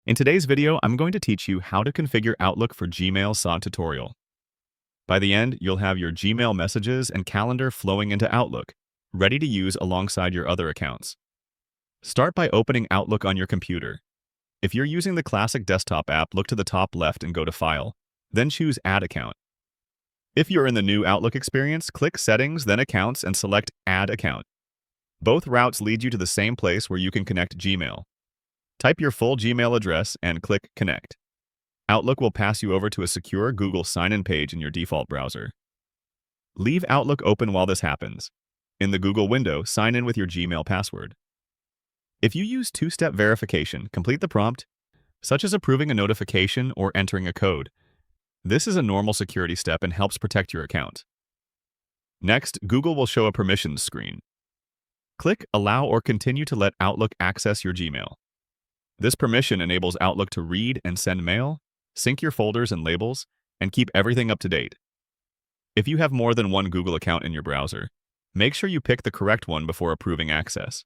In today's video, I'm going to teach you how to configure Outlook for Gmail SOD tutorial. By the end, you'll have your Gmail messages and calendar flowing into Outlook, ready to use alongside your other accounts. Start by opening Outlook on your computer. If you're using the classic desktop app, look to the top left and go to File, then choose Add Account. If you're in the new Outlook experience, click Settings, then Accounts, and select Add Account. Both routes lead you to the same place where you can connect Gmail. Type your full Gmail address and click Connect. Outlook will pass you over to a secure Google sign-in page in your default browser. Leave Outlook open while this happens. In the Google window, sign in with your Gmail password. If you use two-step verification, complete the prompt, such as approving a notification or entering a code. This is a normal security step and helps protect your account. Next, Google will show a permissions screen. Click Allow or Continue to let Outlook access your Gmail. This permission enables Outlook to read and send mail, sync your folders and labels, and keep everything up to date. If you have more than one Google account in your browser, make sure you pick the correct one before approving access.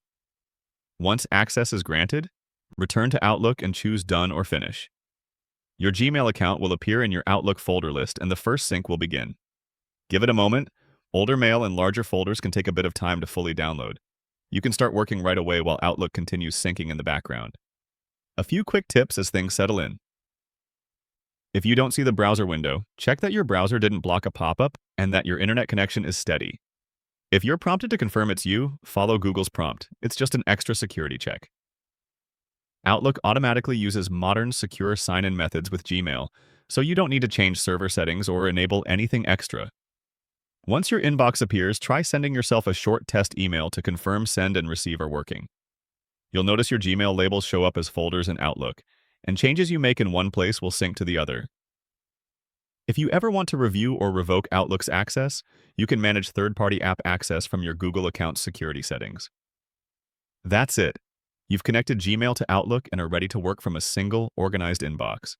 Once access is granted, return to Outlook and choose Done or Finish. Your Gmail account will appear in your Outlook folder list and the first sync will begin. Give it a moment. Older mail and larger folders can take a bit of time to fully download. You can start working right away while Outlook continues syncing in the background. A few quick tips as things settle in. If you don't see the browser window, check that your browser didn't block a pop-up and that your internet connection is steady. If you're prompted to confirm it's you, follow Google's prompt. It's just an extra security check. Outlook automatically uses modern, secure sign-in methods with Gmail, so you don't need to change server settings or enable anything extra. Once your inbox appears, try sending yourself a short test email to confirm send and receive are working. You'll notice your Gmail labels show up as folders in Outlook, and changes you make in one place will sync to the other. If you ever want to review or revoke Outlook's access, you can manage third-party app access from your Google account security settings. That's it. You've connected Gmail to Outlook and are ready to work from a single, organized inbox.